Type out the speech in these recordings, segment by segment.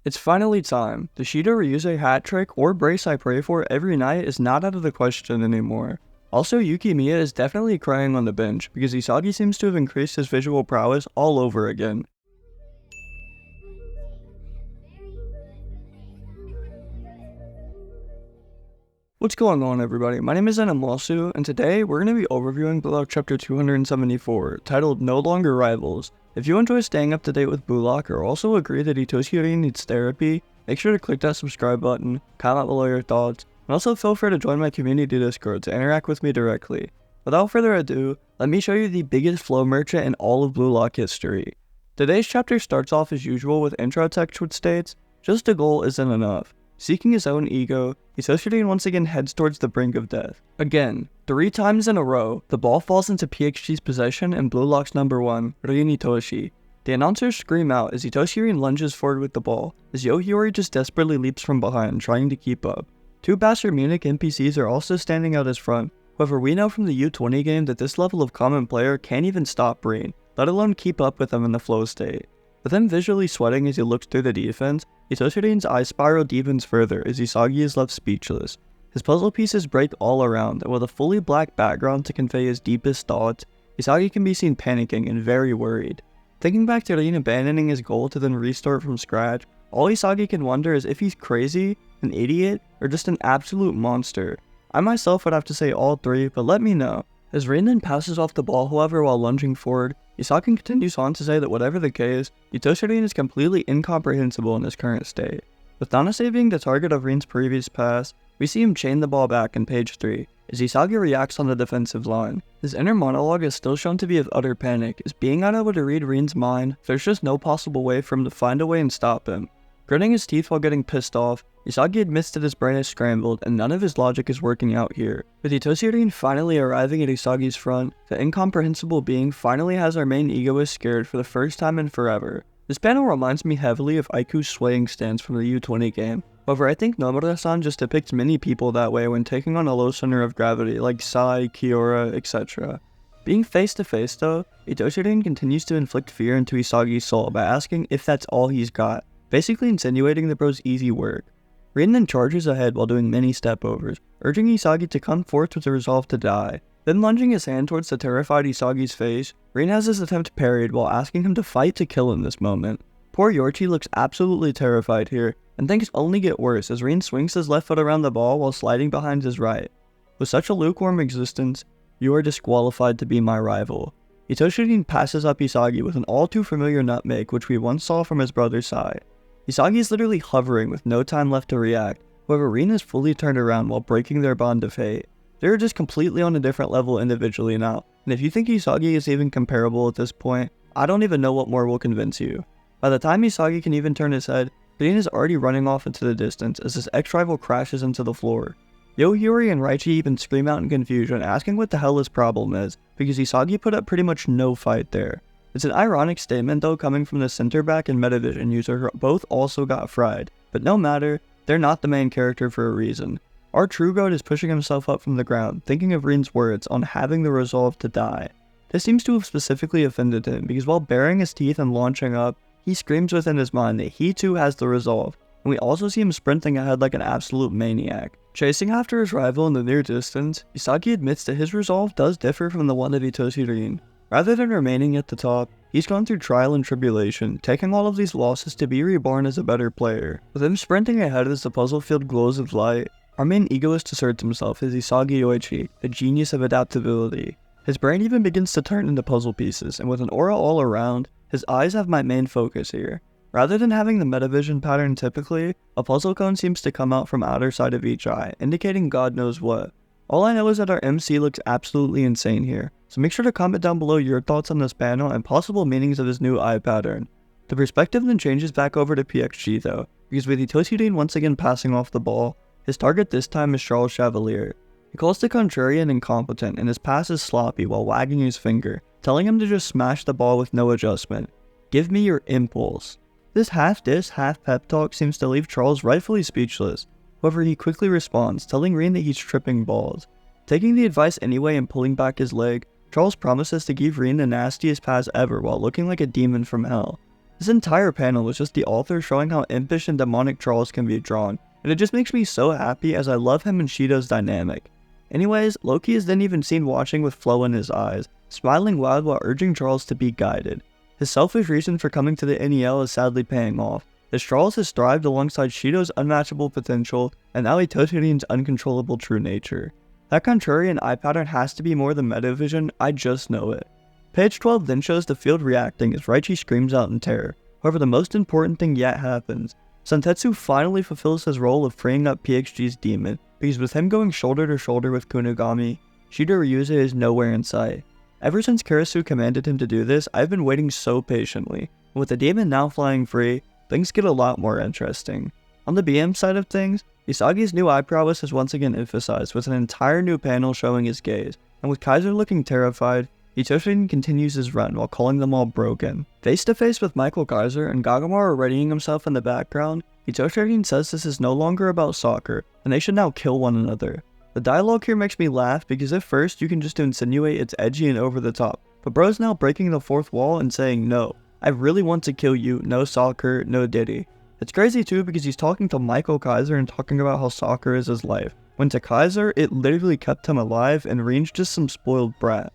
It's finally time. The Shidou Ryusei hat trick or brace I pray for every night is not out of the question anymore. Also, Yukimiya is definitely crying on the bench because Isagi seems to have increased his visual prowess all over again. What's going on, everybody? My name is Animasu, and today we're going to be overviewing Bullock chapter 274, titled No Longer Rivals. If you enjoy staying up to date with Bullock or also agree that itoshi needs therapy, make sure to click that subscribe button, comment below your thoughts, and also feel free to join my community Discord to interact with me directly. Without further ado, let me show you the biggest flow merchant in all of Bullock history. Today's chapter starts off as usual with intro text which states, "Just a goal isn't enough." Seeking his own ego, Itoshi once again heads towards the brink of death. Again, 3 times in a row, the ball falls into PXG's possession and Blue Lock's number 1, Rin Itoshi. The announcers scream out as Itoshi lunges forward with the ball, as Yoichi just desperately leaps from behind, trying to keep up. 2 Basher Munich NPCs are also standing out as front, however we know from the U20 game that this level of common player can't even stop Rin, let alone keep up with him in the flow state. With him visually sweating as he looks through the defense, Itoshi's eye spiral deepens further as Isagi is left speechless. His puzzle pieces break all around, and with a fully black background to convey his deepest thoughts, Isagi can be seen panicking and very worried. Thinking back to Rin abandoning his goal to then restart from scratch, all Isagi can wonder is if he's crazy, an idiot, or just an absolute monster. I myself would have to say all 3, but let me know. As Rin then passes off the ball however while lunging forward, Isagi continues on to say that whatever the case, Itoshi is completely incomprehensible in his current state. With Nanase being the target of Rin's previous pass, we see him chain the ball back in page 3, as Isagi reacts on the defensive line. His inner monologue is still shown to be of utter panic, as being unable to read Rin's mind, there's just no possible way for him to find a way and stop him. Gritting his teeth while getting pissed off, Isagi admits that his brain is scrambled and none of his logic is working out here. With Itoshi finally arriving at Isagi's front, the incomprehensible being finally has our main egoist scared for the first time in forever. This panel reminds me heavily of Aiku's swaying stance from the U20 game, however I think Nomura-san just depicts many people that way when taking on a low center of gravity like Sai, Kiyora, etc. Being face to face though, Itoshi continues to inflict fear into Isagi's soul by asking if that's all he's got, basically insinuating the bro's easy work. Rin then charges ahead while doing many stepovers, urging Isagi to come forth with a resolve to die. Then lunging his hand towards the terrified Isagi's face, Rin has his attempt parried while asking him to fight to kill in this moment. Poor yoichi looks absolutely terrified here, and things only get worse as Rin swings his left foot around the ball while sliding behind his right. With such a lukewarm existence, you are disqualified to be my rival. Itoshi passes up Isagi with an all too familiar nutmeg which we once saw from his brother's side. Isagi is literally hovering with no time left to react, however Rin is fully turned around while breaking their bond of hate. They are just completely on a different level individually now, and if you think Isagi is even comparable at this point, I don't even know what more will convince you. By the time Isagi can even turn his head, Rin is already running off into the distance as his ex-rival crashes into the floor. Yoichi and Ryuchi even scream out in confusion asking what the hell his problem is, because Isagi put up pretty much no fight there. It's an ironic statement though coming from the center back and Metavision user who both also got fried, but no matter, they're not the main character for a reason. Our true goat is pushing himself up from the ground, thinking of Rin's words on having the resolve to die. This seems to have specifically offended him because while baring his teeth and launching up, he screams within his mind that he too has the resolve, and we also see him sprinting ahead like an absolute maniac. Chasing after his rival in the near distance, Isagi admits that his resolve does differ from the one of Itoshi. Rather than remaining at the top, he's gone through trial and tribulation, taking all of these losses to be reborn as a better player. With him sprinting ahead as the puzzle field glows with light, our main egoist asserts himself as Isagi Yoichi, a genius of adaptability. His brain even begins to turn into puzzle pieces, and with an aura all around, his eyes have my main focus here. Rather than having the metavision pattern typically, a puzzle cone seems to come out from outer side of each eye, indicating God knows what. All I know is that our MC looks absolutely insane here, so make sure to comment down below your thoughts on this panel and possible meanings of his new eye pattern. The perspective then changes back over to PXG though, because with Itoshi once again passing off the ball, his target this time is Charles Chevalier. He calls the contrarian incompetent and his pass is sloppy while wagging his finger, telling him to just smash the ball with no adjustment. Give me your impulse. This half diss, half pep talk seems to leave Charles rightfully speechless. However, he quickly responds, telling Rin that he's tripping balls. Taking the advice anyway and pulling back his leg, Charles promises to give Rin the nastiest pass ever while looking like a demon from hell. This entire panel is just the author showing how impish and demonic Charles can be drawn, and it just makes me so happy as I love him and Shidou's dynamic. Anyways, Loki is then even seen watching with flow in his eyes, smiling loud while urging Charles to be guided. His selfish reason for coming to the NEL is sadly paying off, as Charles has thrived alongside Shidou's unmatchable potential and now Itoshi uncontrollable true nature. That contrarian eye pattern has to be more than metavision, I just know it. Page 12 then shows the field reacting as Ryuchi screams out in terror. However, the most important thing yet happens. Santetsu finally fulfills his role of freeing up PXG's demon, because with him going shoulder to shoulder with Kunigami, Shidou Ryusei is nowhere in sight. Ever since Karasu commanded him to do this, I've been waiting so patiently, and with the demon now flying free, things get a lot more interesting. On the BM side of things, Isagi's new eye prowess is once again emphasized with an entire new panel showing his gaze, and with Kaiser looking terrified, Itoshi continues his run while calling them all broken. Face to face with Michael Kaiser and Gagamaru readying himself in the background, Itoshi says this is no longer about soccer, and they should now kill one another. The dialogue here makes me laugh because at first you can just insinuate it's edgy and over the top, but bro's now breaking the fourth wall and saying no, I really want to kill you, no soccer, no Diddy. It's crazy too because he's talking to Michael Kaiser and talking about how soccer is his life, when to Kaiser it literally kept him alive and Reen's just some spoiled brat.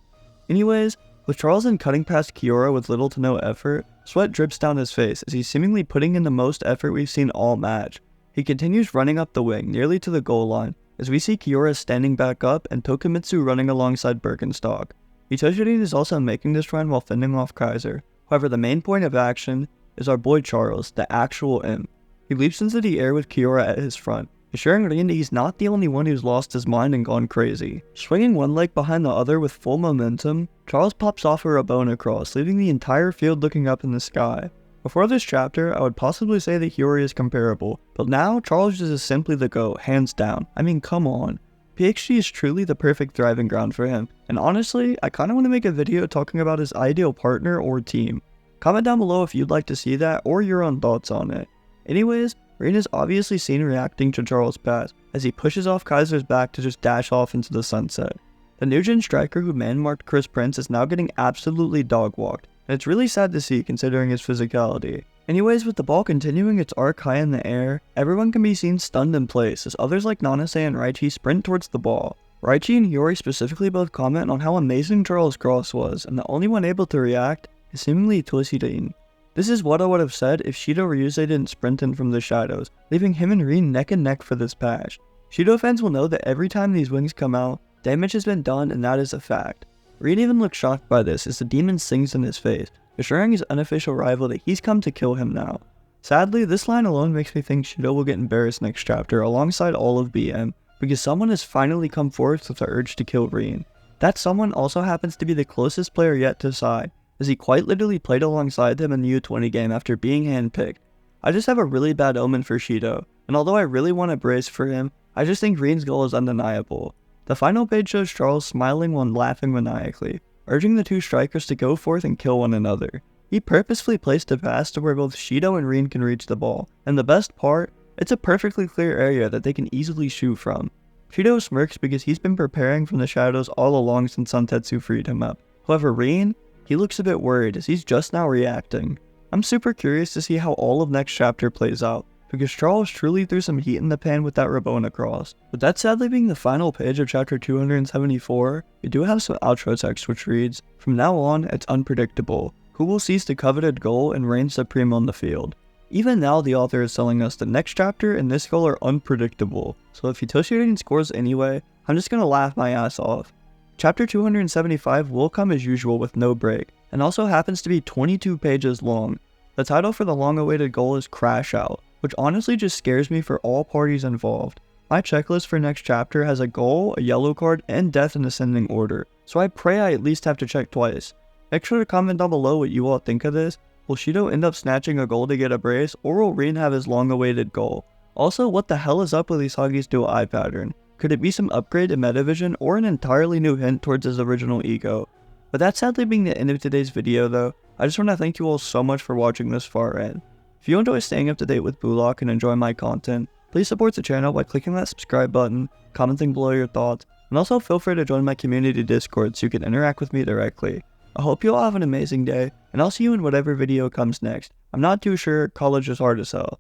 Anyways, with Charles then cutting past Kiyora with little to no effort, sweat drips down his face as he's seemingly putting in the most effort we've seen all match. He continues running up the wing, nearly to the goal line, as we see Kiyora standing back up and Tokumitsu running alongside Birkenstock. Itoshi is also making this run while fending off Kaiser. However, the main point of action is our boy Charles, the actual imp. He leaps into the air with Kiyora at his front, assuring Reen that he's not the only one who's lost his mind and gone crazy. Swinging one leg behind the other with full momentum, Charles pops off a Rabona cross, leaving the entire field looking up in the sky. Before this chapter, I would possibly say that Hiyori is comparable, but now Charles is simply the GOAT, hands down. I mean, come on. PXG is truly the perfect thriving ground for him, and honestly, I kinda want to make a video talking about his ideal partner or team. Comment down below if you'd like to see that or your own thoughts on it. Anyways, Reen is obviously seen reacting to Charles' pass as he pushes off Kaiser's back to just dash off into the sunset. The new-gen striker who man-marked Chris Prince is now getting absolutely dog-walked, and it's really sad to see considering his physicality. Anyways, with the ball continuing its arc high in the air, everyone can be seen stunned in place as others like Nanase and Ryuchi sprint towards the ball. Ryuchi and Hiyori specifically both comment on how amazing Charles' cross was, and the only one able to react is seemingly itoshi. This is what I would have said if Shidou Ryusei didn't sprint in from the shadows, leaving him and Reen neck and neck for this patch. Shidou fans will know that every time these wings come out, damage has been done and that is a fact. Reen even looks shocked by this as the demon sings in his face, assuring his unofficial rival that he's come to kill him now. Sadly, this line alone makes me think Shidou will get embarrassed next chapter alongside all of BM, because someone has finally come forth with the urge to kill Reen. That someone also happens to be the closest player yet to Sai, as he quite literally played alongside them in the U20 game after being handpicked. I just have a really bad omen for Shidou, and although I really want to brace for him, I just think Reen's goal is undeniable. The final page shows Charles smiling while laughing maniacally, urging the two strikers to go forth and kill one another. He purposefully placed a pass to where both Shidou and Reen can reach the ball, and the best part, it's a perfectly clear area that they can easily shoot from. Shidou smirks because he's been preparing from the shadows all along since Santetsu freed him up. However, Reen, he looks a bit worried as he's just now reacting. I'm super curious to see how all of next chapter plays out, because Charles truly threw some heat in the pan with that Rabona cross. With that sadly being the final page of chapter 274, we do have some outro text which reads, "From now on, it's unpredictable. Who will seize the coveted goal and reign supreme on the field?" Even now the author is telling us the next chapter and this goal are unpredictable, so if Itoshi scores anyway, I'm just gonna laugh my ass off. Chapter 275 will come as usual with no break, and also happens to be 22 pages long. The title for the long-awaited goal is Crashout, which honestly just scares me for all parties involved. My checklist for next chapter has a goal, a yellow card, and death in ascending order, so I pray I at least have to check twice. Make sure to comment down below what you all think of this. Will Shidou end up snatching a goal to get a brace, or will Reen have his long-awaited goal? Also, what the hell is up with Isagi's dual eye pattern? Could it be some upgrade in metavision or an entirely new hint towards his original ego? But that sadly being the end of today's video though, I just want to thank you all so much for watching this far in. If you enjoy staying up to date with Bullock and enjoy my content, please support the channel by clicking that subscribe button, commenting below your thoughts, and also feel free to join my community Discord so you can interact with me directly. I hope you all have an amazing day, and I'll see you in whatever video comes next. I'm not too sure, college is hard to sell.